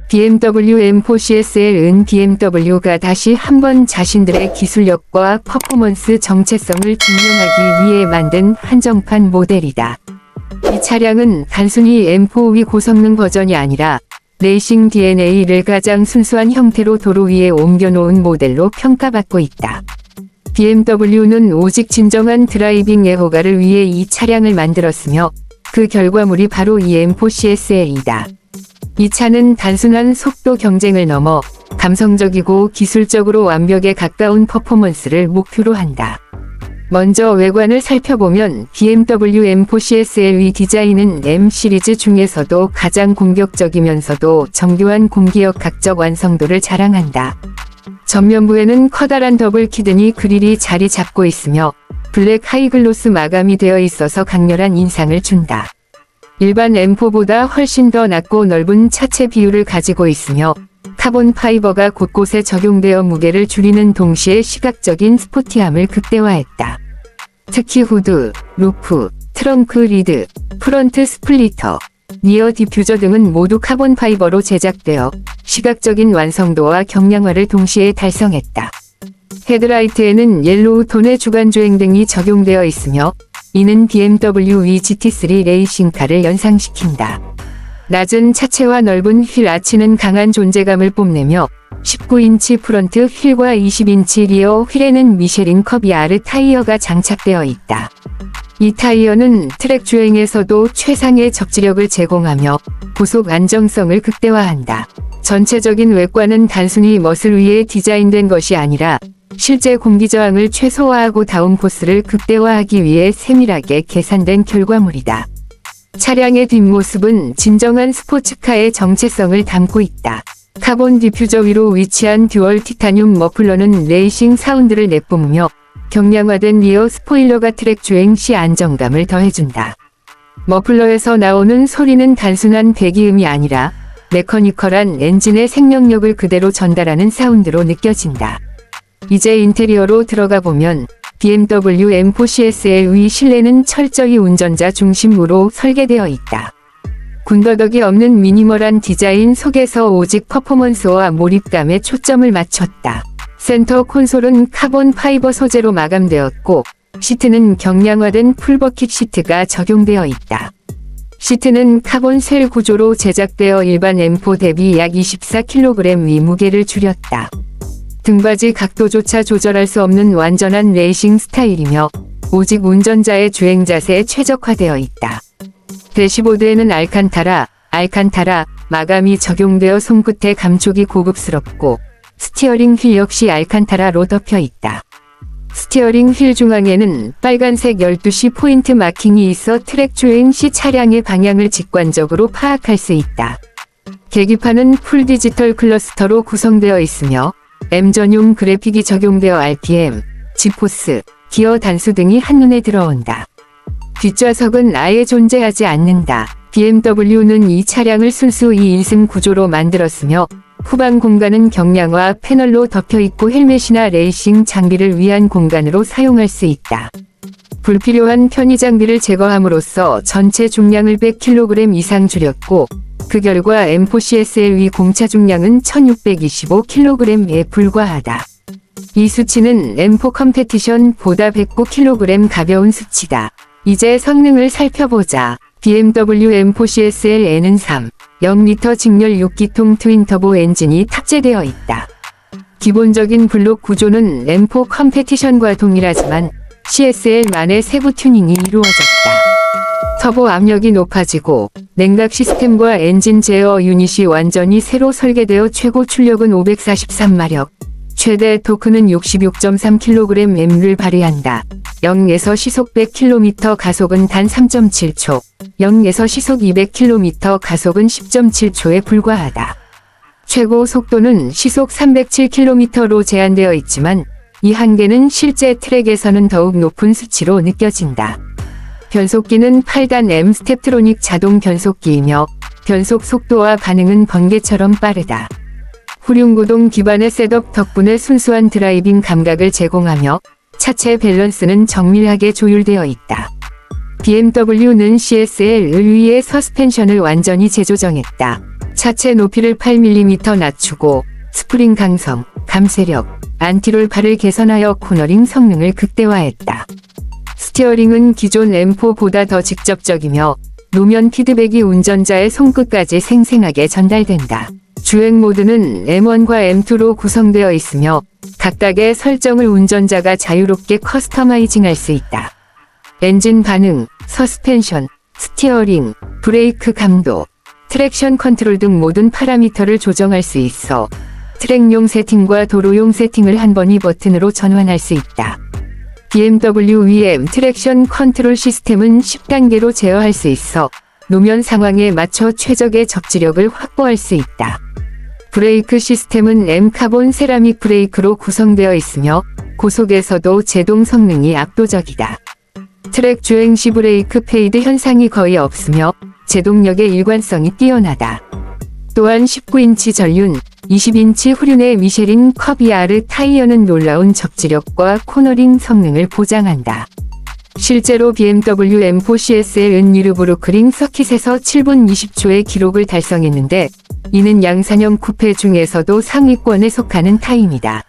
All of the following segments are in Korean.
BMW M4 CSL은 BMW가 다시 한번 자신들의 기술력과 퍼포먼스 정체성을 증명하기 위해 만든 한정판 모델이다. 이 차량은 단순히 M4 위 고성능 버전이 아니라 레이싱 DNA를 가장 순수한 형태로 도로 위에 옮겨놓은 모델로 평가받고 있다. BMW는 오직 진정한 드라이빙 애호가를 위해 이 차량을 만들었으며 그 결과물이 바로 이 M4 CSL이다. 이 차는 단순한 속도 경쟁을 넘어 감성적이고 기술적으로 완벽에 가까운 퍼포먼스를 목표로 한다. 먼저 외관을 살펴보면 BMW M4 CSL의 디자인은 M 시리즈 중에서도 가장 공격적이면서도 정교한 공기역 각적 완성도를 자랑한다. 전면부에는 커다란 더블 키드니 그릴이 자리 잡고 있으며 블랙 하이글로스 마감이 되어 있어서 강렬한 인상을 준다. 일반 M4보다 훨씬 더 낮고 넓은 차체 비율을 가지고 있으며 카본 파이버가 곳곳에 적용되어 무게를 줄이는 동시에 시각적인 스포티함을 극대화했다. 특히 후드, 루프, 트렁크 리드, 프론트 스플리터, 리어 디퓨저 등은 모두 카본 파이버로 제작되어 시각적인 완성도와 경량화를 동시에 달성했다. 헤드라이트에는 옐로우 톤의 주간주행 등이 적용되어 있으며 이는 BMW GT3 레이싱카를 연상시킨다. 낮은 차체와 넓은 휠 아치는 강한 존재감을 뽐내며 19인치 프런트 휠과 20인치 리어 휠에는 미쉐린 커비 R 타이어가 장착되어 있다. 이 타이어는 트랙 주행에서도 최상의 적지력을 제공하며 고속 안정성을 극대화한다. 전체적인 외관은 단순히 멋을 위해 디자인된 것이 아니라 실제 공기 저항을 최소화하고 다운포스를 극대화하기 위해 세밀하게 계산된 결과물이다. 차량의 뒷모습은 진정한 스포츠카의 정체성을 담고 있다. 카본 디퓨저 위로 위치한 듀얼 티타늄 머플러는 레이싱 사운드를 내뿜으며 경량화된 리어 스포일러가 트랙 주행 시 안정감을 더해준다. 머플러에서 나오는 소리는 단순한 배기음이 아니라 메커니컬한 엔진의 생명력을 그대로 전달하는 사운드로 느껴진다. 이제 인테리어로 들어가 보면 BMW M4 CSL의 실내는 철저히 운전자 중심으로 설계되어 있다. 군더더기 없는 미니멀한 디자인 속에서 오직 퍼포먼스와 몰입감에 초점을 맞췄다. 센터 콘솔은 카본 파이버 소재로 마감되었고 시트는 경량화된 풀버킷 시트가 적용되어 있다. 시트는 카본 쉘 구조로 제작되어 일반 M4 대비 약 24kg 위 무게를 줄였다. 등받이 각도조차 조절할 수 없는 완전한 레이싱 스타일이며 오직 운전자의 주행 자세에 최적화되어 있다. 대시보드에는 알칸타라 마감이 적용되어 손끝의 감촉이 고급스럽고 스티어링 휠 역시 알칸타라로 덮여 있다. 스티어링 휠 중앙에는 빨간색 12시 포인트 마킹이 있어 트랙 주행 시 차량의 방향을 직관적으로 파악할 수 있다. 계기판은 풀 디지털 클러스터로 구성되어 있으며 M 전용 그래픽이 적용되어 RPM, G포스, 기어 단수 등이 한눈에 들어온다. 뒷좌석은 아예 존재하지 않는다. BMW는 이 차량을 순수 2인승 구조로 만들었으며 후방 공간은 경량화 패널로 덮여있고 헬멧이나 레이싱 장비를 위한 공간으로 사용할 수 있다. 불필요한 편의 장비를 제거함으로써 전체 중량을 100kg 이상 줄였고 그 결과 M4 CSL의 공차 중량은 1625kg에 불과하다. 이 수치는 M4 컴페티션보다 109kg 가벼운 수치다. 이제 성능을 살펴보자. BMW M4 CSL N은 0리터 직렬 6기통 트윈터보 엔진이 탑재되어 있다. 기본적인 블록 구조는 M4 컴페티션과 동일하지만 CSL만의 세부 튜닝이 이루어졌다. 터보 압력이 높아지고 냉각 시스템과 엔진 제어 유닛이 완전히 새로 설계되어 최고 출력은 543마력, 최대 토크는 66.3kgm를 발휘한다. 0에서 시속 100km 가속은 단 3.7초, 0에서 시속 200km 가속은 10.7초에 불과하다. 최고 속도는 시속 307km로 제한되어 있지만 이 한계는 실제 트랙에서는 더욱 높은 수치로 느껴진다. 변속기는 8단 M 스텝트로닉 자동 변속기이며 변속 속도와 반응은 번개처럼 빠르다. 후륜구동 기반의 셋업 덕분에 순수한 드라이빙 감각을 제공하며 차체 밸런스는 정밀하게 조율되어 있다. BMW는 CSL을 위해 서스펜션을 완전히 재조정했다. 차체 높이를 8mm 낮추고 스프링 강성, 감쇄력, 안티롤 발을 개선하여 코너링 성능을 극대화했다. 스티어링은 기존 M4보다 더 직접적이며 노면 피드백이 운전자의 손끝까지 생생하게 전달된다. 주행 모드는 M1과 M2로 구성되어 있으며 각각의 설정을 운전자가 자유롭게 커스터마이징할 수 있다. 엔진 반응, 서스펜션, 스티어링, 브레이크 감도, 트랙션 컨트롤 등 모든 파라미터를 조정할 수 있어 트랙용 세팅과 도로용 세팅을 한 번의 버튼으로 전환할 수 있다. BMW VM 트랙션 컨트롤 시스템은 10단계로 제어할 수 있어 노면 상황에 맞춰 최적의 접지력을 확보할 수 있다. 브레이크 시스템은 M 카본 세라믹 브레이크로 구성되어 있으며 고속에서도 제동 성능이 압도적이다. 트랙 주행 시 브레이크 페이드 현상이 거의 없으며 제동력의 일관성이 뛰어나다. 또한 19인치 전륜, 20인치 후륜의 미쉐린 커비아르 타이어는 놀라운 접지력과 코너링 성능을 보장한다. 실제로 BMW M4 CSL은 뉴르부르크링 서킷에서 7분 20초의 기록을 달성했는데 이는 양산형 쿠페 중에서도 상위권에 속하는 타임이다.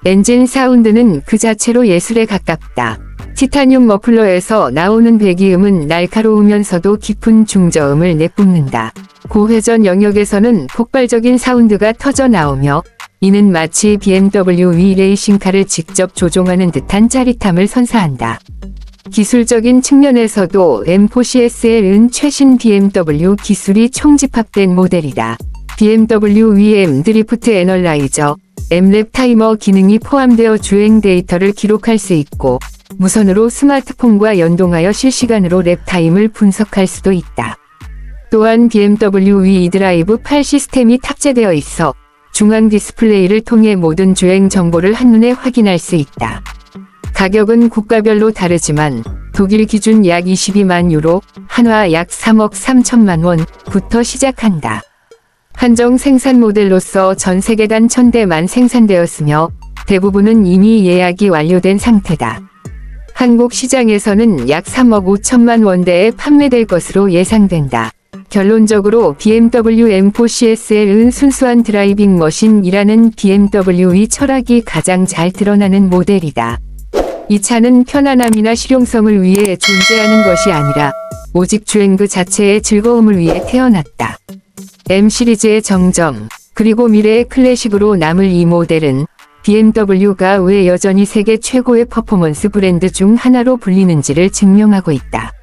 엔진 사운드는 그 자체로 예술에 가깝다. 티타늄 머플러에서 나오는 배기음은 날카로우면서도 깊은 중저음을 내뿜는다. 고회전 영역에서는 폭발적인 사운드가 터져 나오며 이는 마치 BMW V 레이싱카를 직접 조종하는 듯한 짜릿함을 선사한다. 기술적인 측면에서도 M4 CSL은 최신 BMW 기술이 총집합된 모델이다. BMW VM 드리프트 애널라이저, M랩 타이머 기능이 포함되어 주행 데이터를 기록할 수 있고 무선으로 스마트폰과 연동하여 실시간으로 랩 타임을 분석할 수도 있다. 또한 BMW eDrive 8 시스템이 탑재되어 있어 중앙 디스플레이를 통해 모든 주행 정보를 한눈에 확인할 수 있다. 가격은 국가별로 다르지만 독일 기준 약 22만 유로, 한화 약 3억 3천만 원부터 시작한다. 한정 생산 모델로서 전 세계 단 1000대만 생산되었으며 대부분은 이미 예약이 완료된 상태다. 한국 시장에서는 약 3억 5천만 원대에 판매될 것으로 예상된다. 결론적으로 BMW M4 CSL은 순수한 드라이빙 머신이라는 BMW의 철학이 가장 잘 드러나는 모델이다. 이 차는 편안함이나 실용성을 위해 존재하는 것이 아니라 오직 주행 그 자체의 즐거움을 위해 태어났다. M 시리즈의 정점, 그리고 미래의 클래식으로 남을 이 모델은 BMW가 왜 여전히 세계 최고의 퍼포먼스 브랜드 중 하나로 불리는지를 증명하고 있다.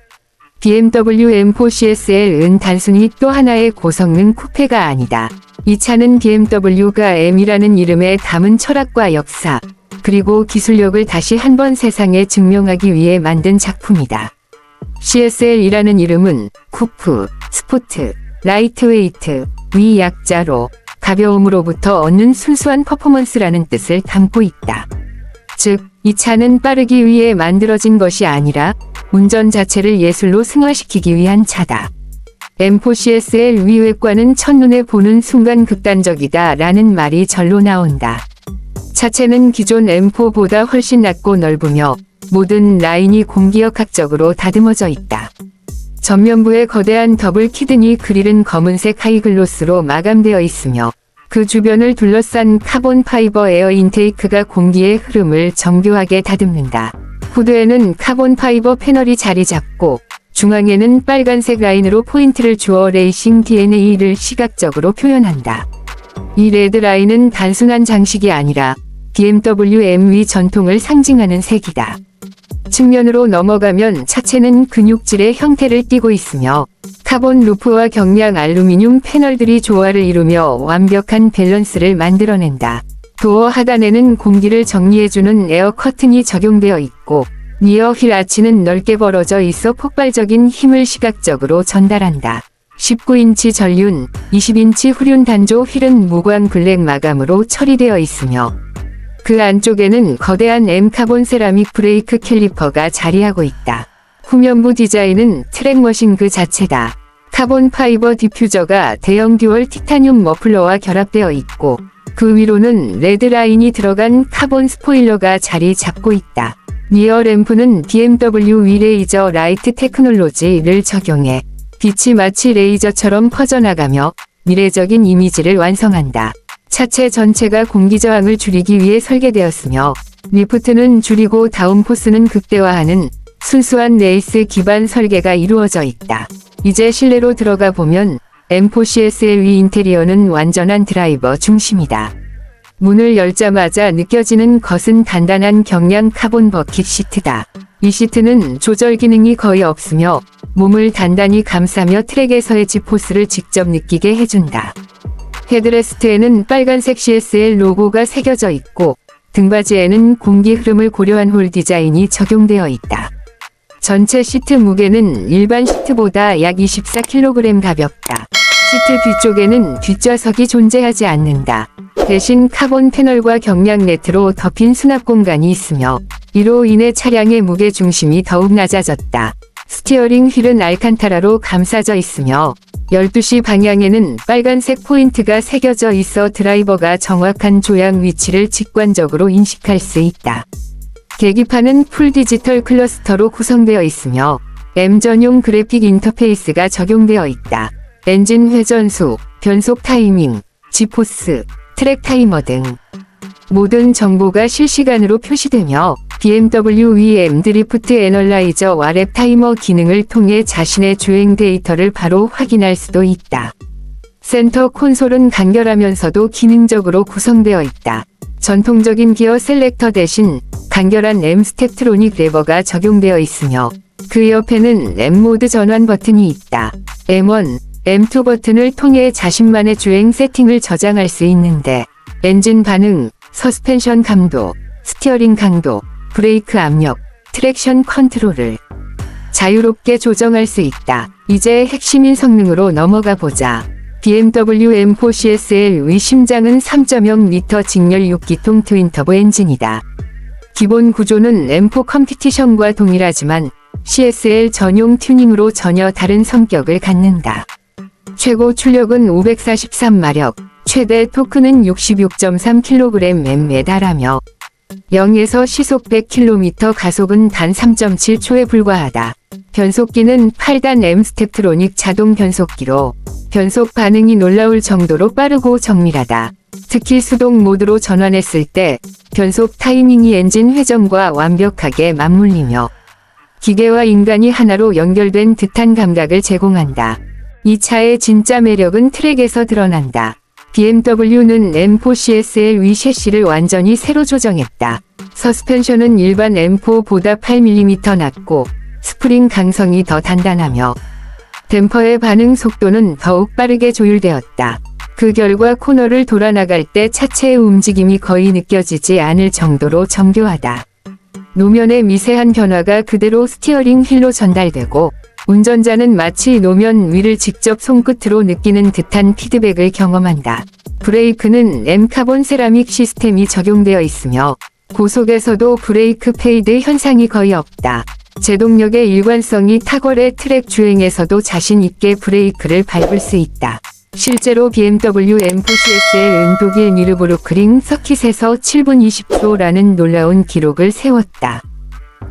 BMW M4 CSL은 단순히 또 하나의 고성능 쿠페가 아니다. 이 차는 BMW가 M이라는 이름에 담은 철학과 역사, 그리고 기술력을 다시 한번 세상에 증명하기 위해 만든 작품이다. CSL이라는 이름은 쿠프, 스포트, 라이트웨이트, 위 약자로 가벼움으로부터 얻는 순수한 퍼포먼스라는 뜻을 담고 있다. 즉, 이 차는 빠르기 위해 만들어진 것이 아니라 운전 자체를 예술로 승화시키기 위한 차다. M4 CSL 위외관은 첫눈에 보는 순간 극단적이다 라는 말이 절로 나온다. 차체는 기존 M4보다 훨씬 낮고 넓으며 모든 라인이 공기역학적으로 다듬어져 있다. 전면부에 거대한 더블 키드니 그릴은 검은색 하이글로스로 마감되어 있으며 그 주변을 둘러싼 카본 파이버 에어 인테이크가 공기의 흐름을 정교하게 다듬는다. 후드에는 카본 파이버 패널이 자리 잡고 중앙에는 빨간색 라인으로 포인트를 주어 레이싱 DNA를 시각적으로 표현한다. 이 레드 라인은 단순한 장식이 아니라 BMW M의 전통을 상징하는 색이다. 측면으로 넘어가면 차체는 근육질의 형태를 띠고 있으며 카본 루프와 경량 알루미늄 패널들이 조화를 이루며 완벽한 밸런스를 만들어낸다. 도어 하단에는 공기를 정리해주는 에어 커튼이 적용되어 있고 리어 휠 아치는 넓게 벌어져 있어 폭발적인 힘을 시각적으로 전달한다. 19인치 전륜, 20인치 후륜 단조 휠은 무광 블랙 마감으로 처리되어 있으며 그 안쪽에는 거대한 M 카본 세라믹 브레이크 캘리퍼가 자리하고 있다. 후면부 디자인은 트랙머신 그 자체다. 카본 파이버 디퓨저가 대형 듀얼 티타늄 머플러와 결합되어 있고 그 위로는 레드라인이 들어간 카본 스포일러가 자리 잡고 있다. 리어 램프는 BMW 위레이저 라이트 테크놀로지를 적용해 빛이 마치 레이저처럼 퍼져나가며 미래적인 이미지를 완성한다. 차체 전체가 공기 저항을 줄이기 위해 설계되었으며 리프트는 줄이고 다운포스는 극대화하는 순수한 레이스 기반 설계가 이루어져 있다. 이제 실내로 들어가 보면 M4 CSLV 인테리어는 완전한 드라이버 중심이다. 문을 열자마자 느껴지는 것은 단단한 경량 카본 버킷 시트다. 이 시트는 조절 기능이 거의 없으며 몸을 단단히 감싸며 트랙에서의 G포스를 직접 느끼게 해준다. 헤드레스트에는 빨간색 CSL 로고가 새겨져 있고 등받이에는 공기 흐름을 고려한 홀 디자인이 적용되어 있다. 전체 시트 무게는 일반 시트보다 약 24kg 가볍다. 시트 뒤쪽에는 뒷좌석이 존재하지 않는다. 대신 카본 패널과 경량 네트로 덮인 수납 공간이 있으며 이로 인해 차량의 무게 중심이 더욱 낮아졌다. 스티어링 휠은 알칸타라로 감싸져 있으며 12시 방향에는 빨간색 포인트가 새겨져 있어 드라이버가 정확한 조향 위치를 직관적으로 인식할 수 있다. 계기판은 풀 디지털 클러스터로 구성되어 있으며 M 전용 그래픽 인터페이스가 적용되어 있다. 엔진 회전수, 변속 타이밍, G포스, 트랙 타이머 등 모든 정보가 실시간으로 표시되며 BMW VM 드리프트 애널라이저와 랩 타이머 기능을 통해 자신의 주행 데이터를 바로 확인할 수도 있다. 센터 콘솔은 간결하면서도 기능적으로 구성되어 있다. 전통적인 기어 셀렉터 대신 간결한 M 스텝트로닉 레버가 적용되어 있으며 그 옆에는 M 모드 전환 버튼이 있다. M1, M2 버튼을 통해 자신만의 주행 세팅을 저장할 수 있는데 엔진 반응, 서스펜션 감도, 스티어링 강도, 브레이크 압력, 트랙션 컨트롤을 자유롭게 조정할 수 있다. 이제 핵심인 성능으로 넘어가 보자. BMW M4 CSL의 심장은 3.0L 직렬 6기통 트윈터보 엔진이다. 기본 구조는 M4 컴피티션과 동일하지만 CSL 전용 튜닝으로 전혀 다른 성격을 갖는다. 최고 출력은 543마력, 최대 토크는 66.3kgm에 달하며 0에서 시속 100km 가속은 단 3.7초에 불과하다. 변속기는 8단 M 스텝트로닉 자동 변속기로 변속 반응이 놀라울 정도로 빠르고 정밀하다. 특히 수동 모드로 전환했을 때 변속 타이밍이 엔진 회전과 완벽하게 맞물리며 기계와 인간이 하나로 연결된 듯한 감각을 제공한다. 이 차의 진짜 매력은 트랙에서 드러난다. BMW는 M4 CSLV 셰시를 완전히 새로 조정했다. 서스펜션은 일반 M4보다 8mm 낮고 스프링 강성이 더 단단하며 댐퍼의 반응 속도는 더욱 빠르게 조율되었다. 그 결과 코너를 돌아 나갈 때 차체의 움직임이 거의 느껴지지 않을 정도로 정교하다. 노면의 미세한 변화가 그대로 스티어링 휠로 전달되고 운전자는 마치 노면 위를 직접 손끝으로 느끼는 듯한 피드백을 경험한다. 브레이크는 M 카본 세라믹 시스템이 적용되어 있으며 고속에서도 브레이크 페이드 현상이 거의 없다. 제동력의 일관성이 탁월해 트랙 주행에서도 자신 있게 브레이크를 밟을 수 있다. 실제로 BMW M4 CSL은 독일 뉘르부르크링 서킷에서 7분 20초라는 놀라운 기록을 세웠다.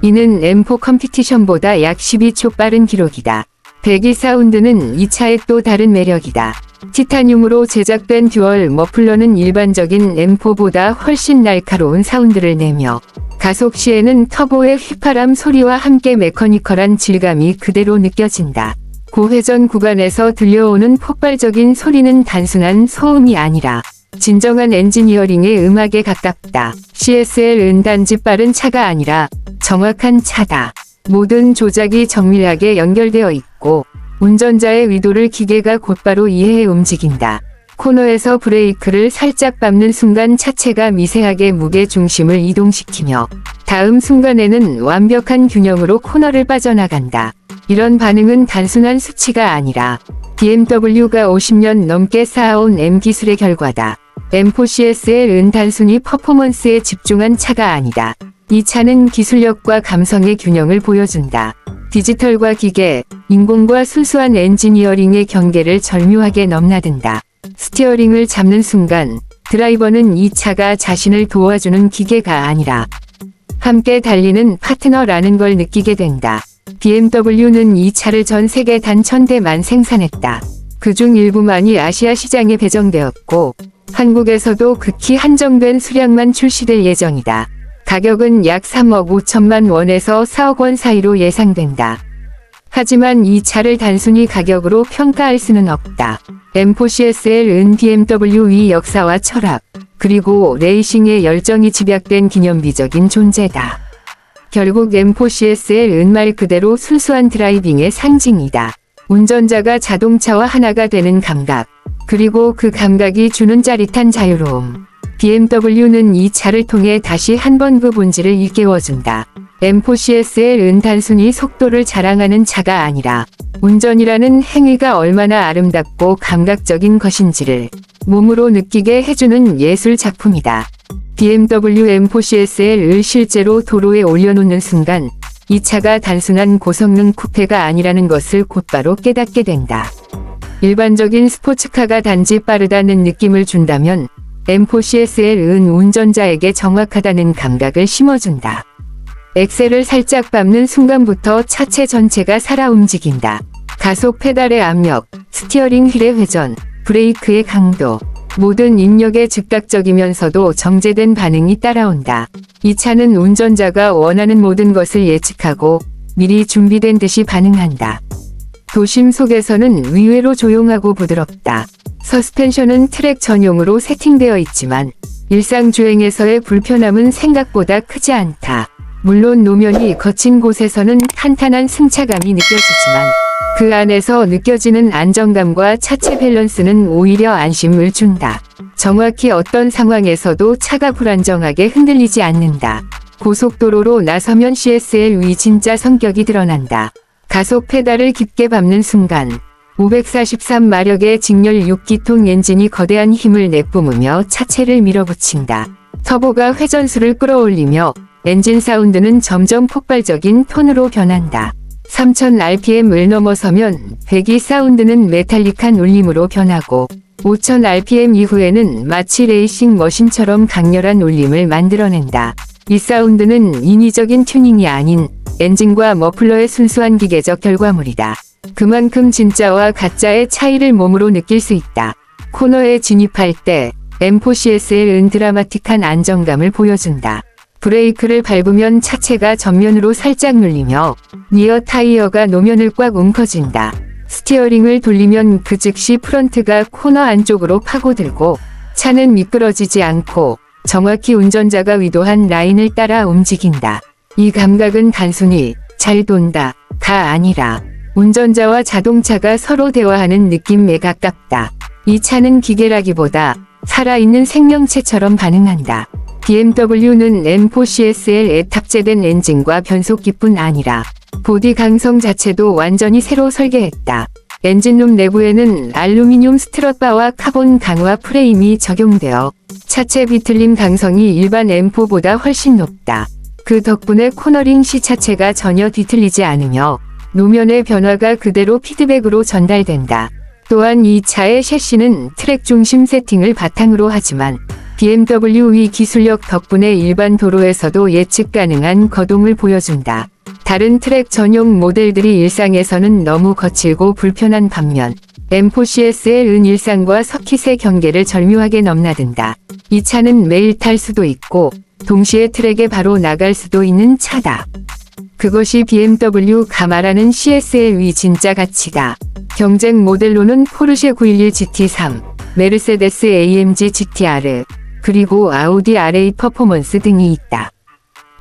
이는 M4 컴피티션보다 약 12초 빠른 기록이다. 배기 사운드는 이 차의 또 다른 매력이다. 티타늄으로 제작된 듀얼 머플러는 일반적인 M4보다 훨씬 날카로운 사운드를 내며 가속 시에는 터보의 휘파람 소리와 함께 메커니컬한 질감이 그대로 느껴진다. 고회전 구간에서 들려오는 폭발적인 소리는 단순한 소음이 아니라 진정한 엔지니어링의 음악에 가깝다. CSL은 단지 빠른 차가 아니라 정확한 차다. 모든 조작이 정밀하게 연결되어 있고 운전자의 의도를 기계가 곧바로 이해해 움직인다. 코너에서 브레이크를 살짝 밟는 순간 차체가 미세하게 무게 중심을 이동시키며 다음 순간에는 완벽한 균형으로 코너를 빠져나간다. 이런 반응은 단순한 수치가 아니라 BMW가 50년 넘게 쌓아온 M 기술의 결과다. M4 CSL은 단순히 퍼포먼스에 집중한 차가 아니다. 이 차는 기술력과 감성의 균형을 보여준다. 디지털과 기계, 인공과 순수한 엔지니어링의 경계를 절묘하게 넘나든다. 스티어링을 잡는 순간 드라이버는 이 차가 자신을 도와주는 기계가 아니라 함께 달리는 파트너라는 걸 느끼게 된다. BMW는 이 차를 전 세계 단 1000대만 생산했다. 그중 일부만이 아시아 시장에 배정되었고 한국에서도 극히 한정된 수량만 출시될 예정이다. 가격은 약 3억 5천만 원에서 4억 원 사이로 예상된다. 하지만 이 차를 단순히 가격으로 평가할 수는 없다. M4CSL은 BMW의 역사와 철학, 그리고 레이싱의 열정이 집약된 기념비적인 존재다. 결국 M4CSL은 말 그대로 순수한 드라이빙의 상징이다. 운전자가 자동차와 하나가 되는 감각, 그리고 그 감각이 주는 짜릿한 자유로움. BMW는 이 차를 통해 다시 한번 그 본질을 일깨워준다. M4CSL은 단순히 속도를 자랑하는 차가 아니라 운전이라는 행위가 얼마나 아름답고 감각적인 것인지를 몸으로 느끼게 해주는 예술 작품이다. BMW M4CSL을 실제로 도로에 올려놓는 순간 이 차가 단순한 고성능 쿠페가 아니라는 것을 곧바로 깨닫게 된다. 일반적인 스포츠카가 단지 빠르다는 느낌을 준다면 M4CSL은 운전자에게 정확하다는 감각을 심어준다. 엑셀을 살짝 밟는 순간부터 차체 전체가 살아 움직인다. 가속 페달의 압력, 스티어링 휠의 회전, 브레이크의 강도, 모든 입력에 즉각적이면서도 정제된 반응이 따라온다. 이 차는 운전자가 원하는 모든 것을 예측하고 미리 준비된 듯이 반응한다. 도심 속에서는 의외로 조용하고 부드럽다. 서스펜션은 트랙 전용으로 세팅되어 있지만 일상 주행에서의 불편함은 생각보다 크지 않다. 물론 노면이 거친 곳에서는 탄탄한 승차감이 느껴지지만 그 안에서 느껴지는 안정감과 차체 밸런스는 오히려 안심을 준다. 정확히 어떤 상황에서도 차가 불안정하게 흔들리지 않는다. 고속도로로 나서면 CSL의 진짜 성격이 드러난다. 가속 페달을 깊게 밟는 순간 543마력의 직렬 6기통 엔진이 거대한 힘을 내뿜으며 차체를 밀어붙인다. 터보가 회전수를 끌어올리며 엔진 사운드는 점점 폭발적인 톤으로 변한다. 3000rpm을 넘어서면 배기 사운드는 메탈릭한 울림으로 변하고 5000rpm 이후에는 마치 레이싱 머신처럼 강렬한 울림을 만들어낸다. 이 사운드는 인위적인 튜닝이 아닌 엔진과 머플러의 순수한 기계적 결과물이다. 그만큼 진짜와 가짜의 차이를 몸으로 느낄 수 있다. 코너에 진입할 때 M4CSL은 드라마틱한 안정감을 보여준다. 브레이크를 밟으면 차체가 전면으로 살짝 눌리며 리어 타이어가 노면을 꽉 움켜쥔다. 스티어링을 돌리면 그 즉시 프런트가 코너 안쪽으로 파고들고 차는 미끄러지지 않고 정확히 운전자가 위도한 라인을 따라 움직인다. 이 감각은 단순히 잘 돈다가 아니라 운전자와 자동차가 서로 대화하는 느낌에 가깝다. 이 차는 기계라기보다 살아있는 생명체처럼 반응한다. BMW는 M4CSL에 탑재된 엔진과 변속기뿐 아니라 보디 강성 자체도 완전히 새로 설계했다. 엔진룸 내부에는 알루미늄 스트럿바와 카본 강화 프레임이 적용되어 차체 비틀림 강성이 일반 M4보다 훨씬 높다. 그 덕분에 코너링 시 차체가 전혀 뒤틀리지 않으며 노면의 변화가 그대로 피드백으로 전달된다. 또한 이 차의 셰시는 트랙 중심 세팅을 바탕으로 하지만 BMW의 기술력 덕분에 일반 도로에서도 예측 가능한 거동을 보여준다. 다른 트랙 전용 모델들이 일상에서는 너무 거칠고 불편한 반면 M4CSL은 일상과 서킷의 경계를 절묘하게 넘나든다. 이 차는 매일 탈 수도 있고 동시에 트랙에 바로 나갈 수도 있는 차다. 그것이 BMW가 말하는 CSL의 진짜 가치다. 경쟁 모델로는 포르쉐 911 GT3, 메르세데스 AMG GTR, 그리고 아우디 RA 퍼포먼스 등이 있다.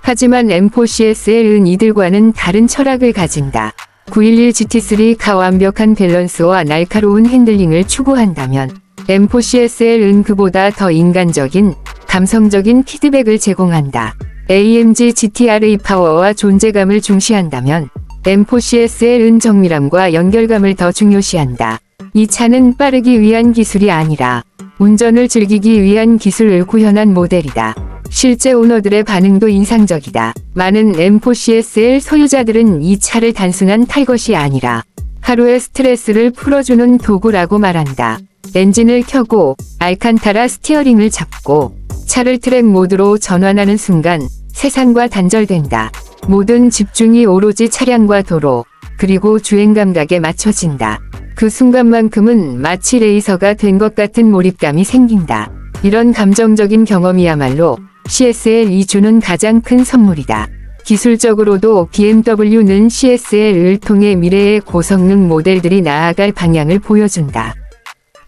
하지만 M4CSL은 이들과는 다른 철학을 가진다. 911 GT3가 완벽한 밸런스와 날카로운 핸들링을 추구한다면 M4CSL은 그보다 더 인간적인, 감성적인 피드백을 제공한다. AMG GTR의 파워와 존재감을 중시한다면 M4CSL은 정밀함과 연결감을 더 중요시한다. 이 차는 빠르기 위한 기술이 아니라 운전을 즐기기 위한 기술을 구현한 모델이다. 실제 오너들의 반응도 인상적이다. 많은 M4CSL 소유자들은 이 차를 단순한 탈 것이 아니라 하루의 스트레스를 풀어주는 도구라고 말한다. 엔진을 켜고 알칸타라 스티어링을 잡고 차를 트랙 모드로 전환하는 순간 세상과 단절된다. 모든 집중이 오로지 차량과 도로, 그리고 주행 감각에 맞춰진다. 그 순간만큼은 마치 레이서가 된 것 같은 몰입감이 생긴다. 이런 감정적인 경험이야말로 CSL이 주는 가장 큰 선물이다. 기술적으로도 BMW는 CSL을 통해 미래의 고성능 모델들이 나아갈 방향을 보여준다.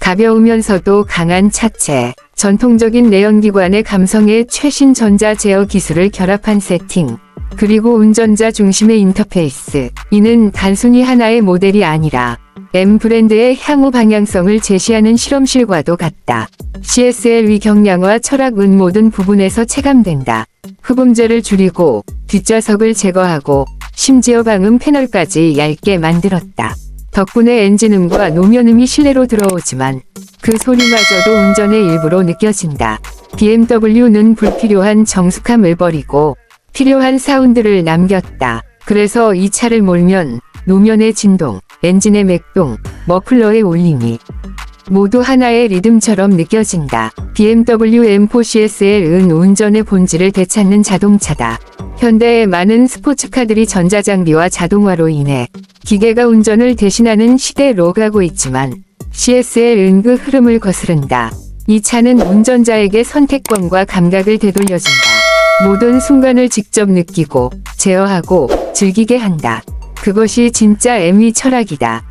가벼우면서도 강한 차체, 전통적인 내연기관의 감성에 최신 전자 제어 기술을 결합한 세팅, 그리고 운전자 중심의 인터페이스. 이는 단순히 하나의 모델이 아니라 M 브랜드의 향후 방향성을 제시하는 실험실과도 같다. CSL의 경량화 철학은 모든 부분에서 체감된다. 흡음재를 줄이고 뒷좌석을 제거하고 심지어 방음 패널까지 얇게 만들었다. 덕분에 엔진음과 노면음이 실내로 들어오지만 그 소리마저도 운전의 일부로 느껴진다. BMW는 불필요한 정숙함을 버리고 필요한 사운드를 남겼다. 그래서 이 차를 몰면 노면의 진동, 엔진의 맥동, 머플러의 울림이 모두 하나의 리듬처럼 느껴진다. BMW M4 CSL은 운전의 본질을 되찾는 자동차다. 현대의 많은 스포츠카들이 전자장비와 자동화로 인해 기계가 운전을 대신하는 시대로 가고 있지만 CSL은 그 흐름을 거스른다. 이 차는 운전자에게 선택권과 감각을 되돌려준다. 모든 순간을 직접 느끼고 제어하고 즐기게 한다. 그것이 진짜 M의 철학이다.